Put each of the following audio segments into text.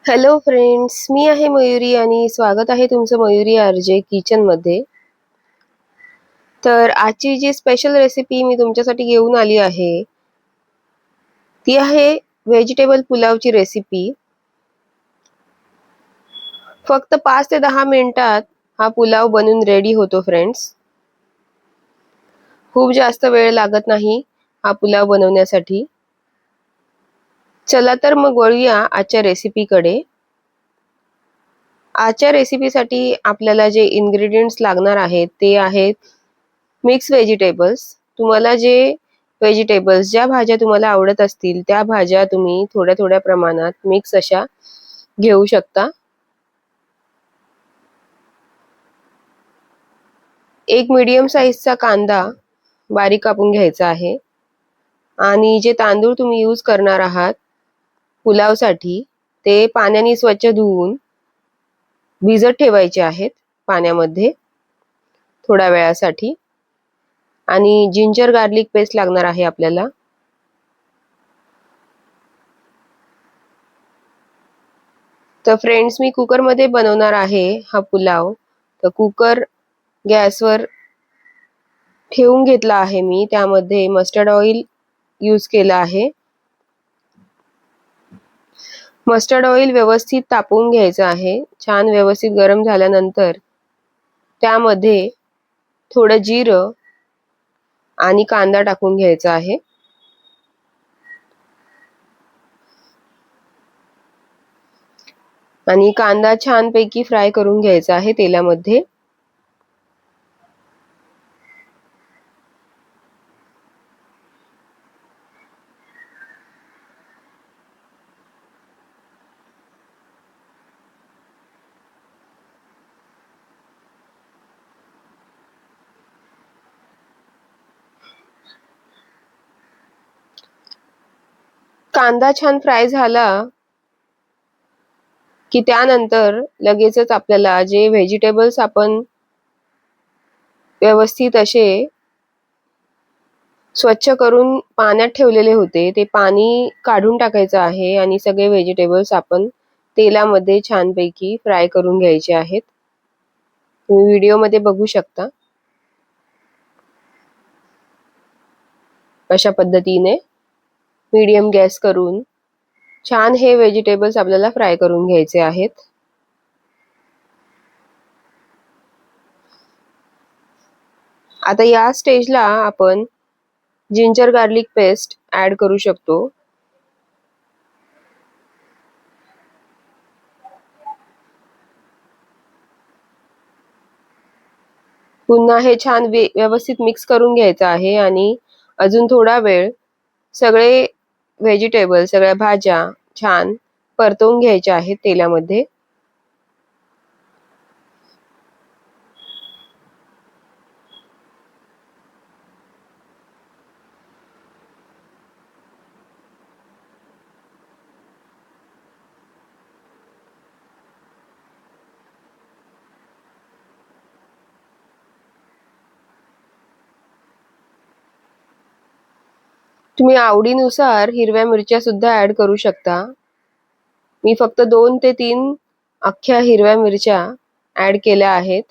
Hello friends, मी आहे मयुरी आणि स्वागत आहे तुमचं मयुरी आरजे किचनमध्ये. तर आजची जी स्पेशल रेसिपी मी तुमच्यासाठी घेऊन आली आहे ती आहे व्हेजिटेबल पुलावची रेसिपी. फक्त 5 ते 10 मिनिटात हा पुलाव बनून रेडी होतो फ्रेंड्स. खूप जास्त वेळ लागत नाही हा पुलाव बनवण्यासाठी. चला तर मग वळूया आजच्या रेसिपीकडे. आजच्या रेसिपीसाठी आपल्याला जे इन्ग्रेडियंट्स लागणार आहेत ते आहेत मिक्स व्हेजिटेबल्स. तुम्हाला जे व्हेजिटेबल्स, ज्या भाज्या तुम्हाला आवडत असतील त्या भाज्या तुम्ही थोड्या थोड्या प्रमाणात मिक्स अशा घेऊ शकता. एक मीडियम साईजचा कांदा बारीक कापून घ्यायचा आहे. आणि जे तांदूळ तुम्ही यूज करणार आहात पुलावसाठी ते पाण्याने स्वच्छ धुवून भिजत ठेवायचे आहेत पाण्यामध्ये थोड्या वेळासाठी. आणि जिंजर गार्लिक पेस्ट लागणार आहे आपल्याला. तर फ्रेंड्स, मी कुकरमध्ये बनवणार आहे हा पुलाव. तर कुकर गॅसवर ठेवून घेतला आहे मी. त्यामध्ये मस्टर्ड ऑइल यूज केला आहे. मस्टर्ड ऑइल व्यवस्थित तापवून घ्यायचं आहे. छान व्यवस्थित गरम झाल्यानंतर त्यामध्ये थोडं जिरं आणि कांदा टाकून घ्यायचा आहे. आणि कांदा छानपैकी फ्राय करून घ्यायचा आहे तेलामध्ये. कांदा छान फ्राय झाला की त्यानंतर लगेचच आपल्याला जे व्हेजिटेबल्स आपण व्यवस्थित असे स्वच्छ करून पाण्यात ठेवलेले होते ते पाणी काढून टाकायचं आहे. आणि सगळे व्हेजिटेबल्स आपण तेलामध्ये छानपैकी फ्राय करून घ्यायचे आहेत. तुम्ही व्हिडिओमध्ये बघू शकता. अशा पद्धतीने मीडियम गॅस करून छान हे व्हेजिटेबल्स आपल्याला फ्राय करून घ्यायचे आहेत. आता या स्टेजला आपण जिंजर गार्लिक पेस्ट ऍड करू शकतो. पुन्हा हे छान व्यवस्थित मिक्स करून घ्यायचं आहे. आणि अजून थोडा वेळ सगळे व्हेजिटेबल, सगळ्या भाज्या छान परतवून घ्यायच्या आहेत तेलामध्ये. तुम्ही आवडीनुसार हिरव्या मिरच्या सुद्धा ऍड करू शकता. मी फक्त 2 ते 3 अख्ख्या हिरव्या मिरच्या ऍड केल्या आहेत.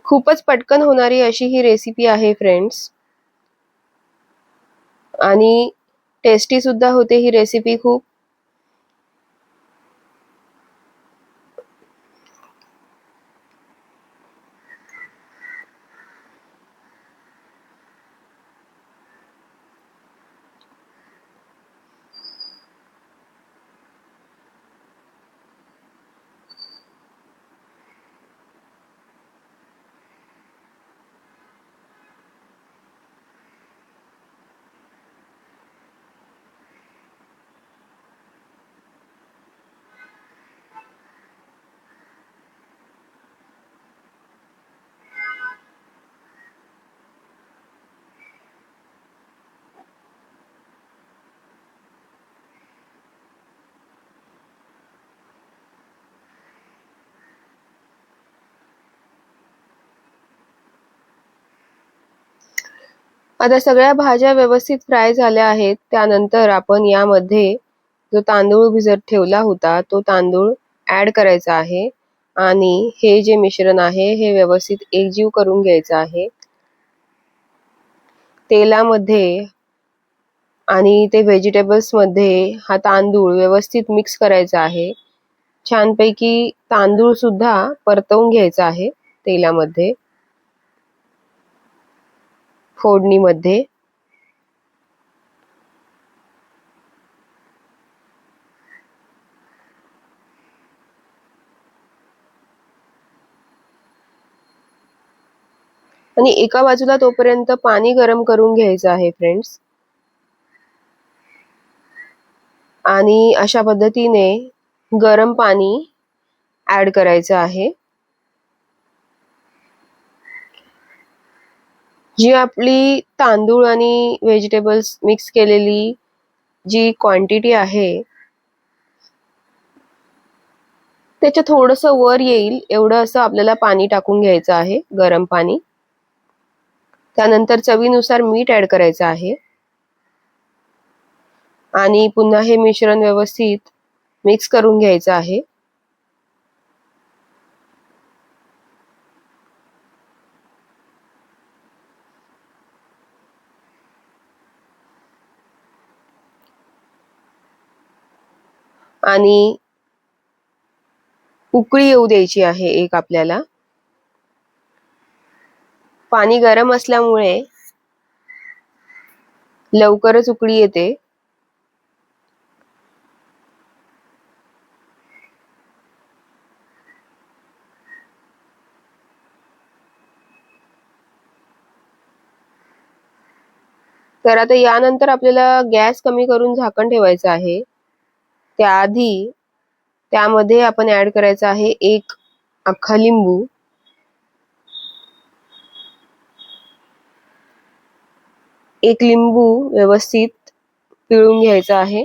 खूपच पटकन होणारी अशी ही रेसिपी आहे फ्रेंड्स. आणि टेस्टी सुद्धा होते ही रेसिपी खूप. आता सगळ्या भाज्या व्यवस्थित फ्राय झाल्या आहेत. त्यानंतर आपण यामध्ये जो तांदूळ भिजत ठेवला होता तो तांदूळ ऍड करायचा आहे आणि हे जे मिश्रण आहे हे व्यवस्थित एकजीव करून घ्यायचं आहे. तेलामध्ये आणि ते व्हेजिटेबल्स मध्ये हा तांदूळ व्यवस्थित मिक्स करायचा आहे. छानपैकी तांदूळ सुद्धा परतवून घ्यायचा आहे तेलामध्ये, फोडणीमध्ये. आणि एका बाजूला तोपर्यंत पाणी गरम करून घ्यायचं आहे फ्रेंड्स. आणि अशा पद्धतीने गरम पाणी ऍड करायचं आहे. जी आपली तांदूळ आणि व्हेजिटेबल्स मिक्स केलेली जी क्वांटिटी आहे त्याच्या थोडंसं वर येईल एवढं असं आपल्याला पाणी टाकून घ्यायचं आहे, गरम पाणी. त्यानंतर चवीनुसार मीठ ऍड करायचं आहे आणि पुन्हा हे मिश्रण व्यवस्थित मिक्स करून घ्यायचं आहे. आणि उकळी येऊ द्यायची आहे एक आपल्याला. पाणी गरम असल्यामुळे लवकरच उकळी येते. तर आता यानंतर आपल्याला गॅस कमी करून झाकण ठेवायचं आहे. त्याआधी त्यामध्ये आपण ऍड करायचं आहे एक अख्खा लिंबू. एक लिंबू व्यवस्थित पिळून घ्यायचा आहे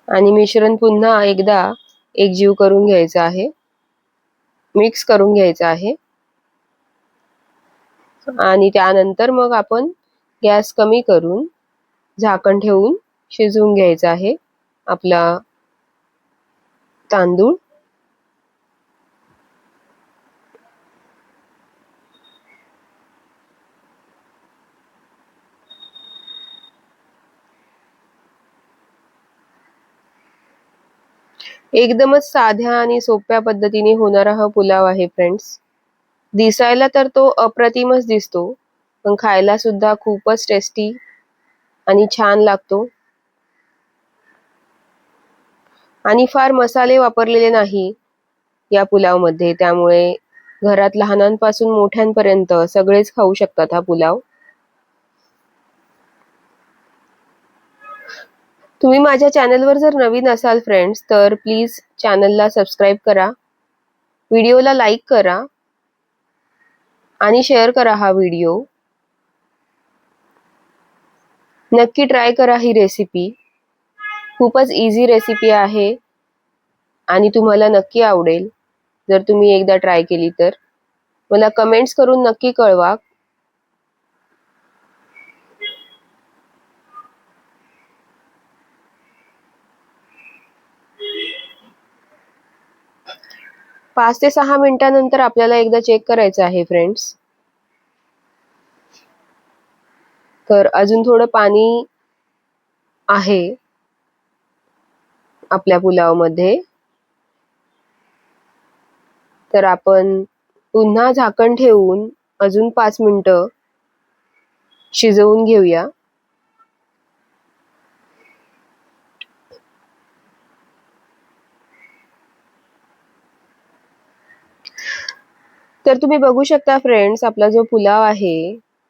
आणि मिश्रण पुन्हा एकदा एकजीव करून घ्यायचं आहे, मिक्स करून घ्यायचं आहे. आणि त्यानंतर मग आपण गॅस कमी करून झाकण ठेवून शिजवून घ्यायचं आहे आपला तांदूळ. एकदमच साध्या आणि सोप्या पद्धतीने होणारा हा पुलाव आहे फ्रेंड्स. दिसायला तर तो अप्रतिमच दिसतो, पण खायला सुद्धा खूपच टेस्टी आणि छान लागतो. आणि फार मसाले वापरलेले नाही या पुलाव मध्ये, त्यामुळे घरात लहानांपासून मोठ्यांपर्यंत सगळेच खाऊ शकतात हा पुलाव. तुम्ही माझ्या चॅनलवर जर नवीन असाल फ्रेंड्स तर प्लीज चॅनलला सबस्क्राईब करा, व्हिडिओला लाईक करा आणि शेअर करा हा व्हिडिओ. नक्की ट्राय करा ही रेसिपी. खूपच इझी रेसिपी आहे आणि तुम्हाला नक्की आवडेल जर तुम्ही एकदा ट्राय केली तर. मला कमेंट्स करून नक्की कळवा. पाच ते 6 मिनिटांनंतर आपल्याला एकदा चेक करायचं आहे फ्रेंड्स. तर अजून थोडं पाणी आहे आपल्या पुलाव मध्ये, तर आपण पुन्हा झाकण ठेवून अजून 5 मिनिटं शिजवून घेऊया. तर तुम्ही बघू शकता फ्रेंड्स आपला जो पुलाव आहे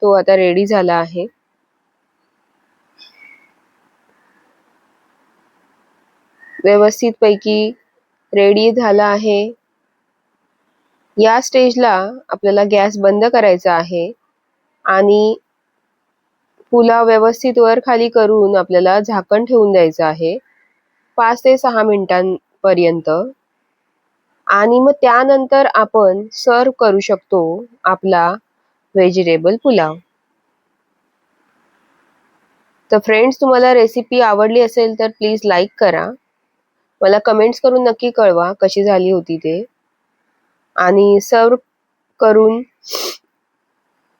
तो आता रेडी झाला आहे. व्यवस्थित पैकी रेडी झाला आहे. या स्टेजला आपल्याला गॅस बंद करायचा आहे आणि पुलाव व्यवस्थित वर खाली करून आपल्याला झाकण ठेवून द्यायचं आहे 5 ते 6 मिनिटांपर्यंत. आणि मग त्यानंतर आपण सर्व करू शकतो आपला व्हेजिटेबल पुलाव. तर फ्रेंड्स, तुम्हाला रेसिपी आवडली असेल तर प्लीज लाईक करा. मला कमेंट्स करून नक्की कळवा कशी झाली होती ते. आणि सर्व करून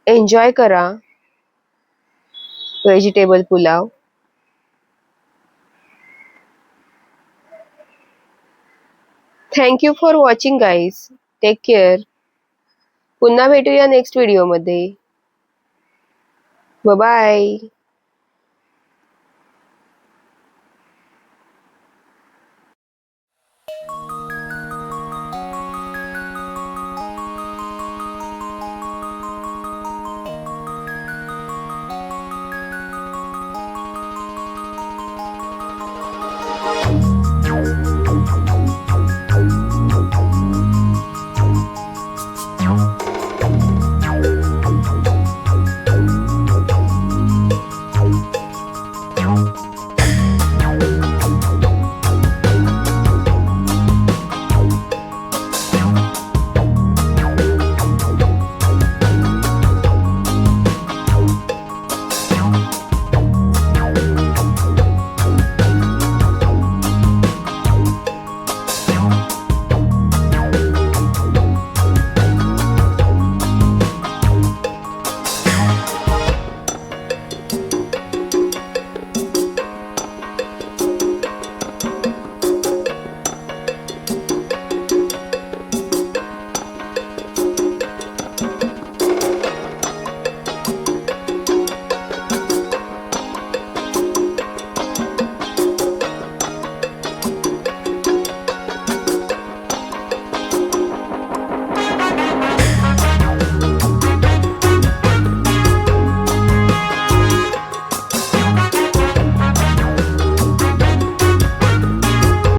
एन्जॉय करा vegetable pulao. Thank you for watching guys. Take care. पुन्हा भेटूया नेक्स्ट व्हिडिओमध्ये. बाय.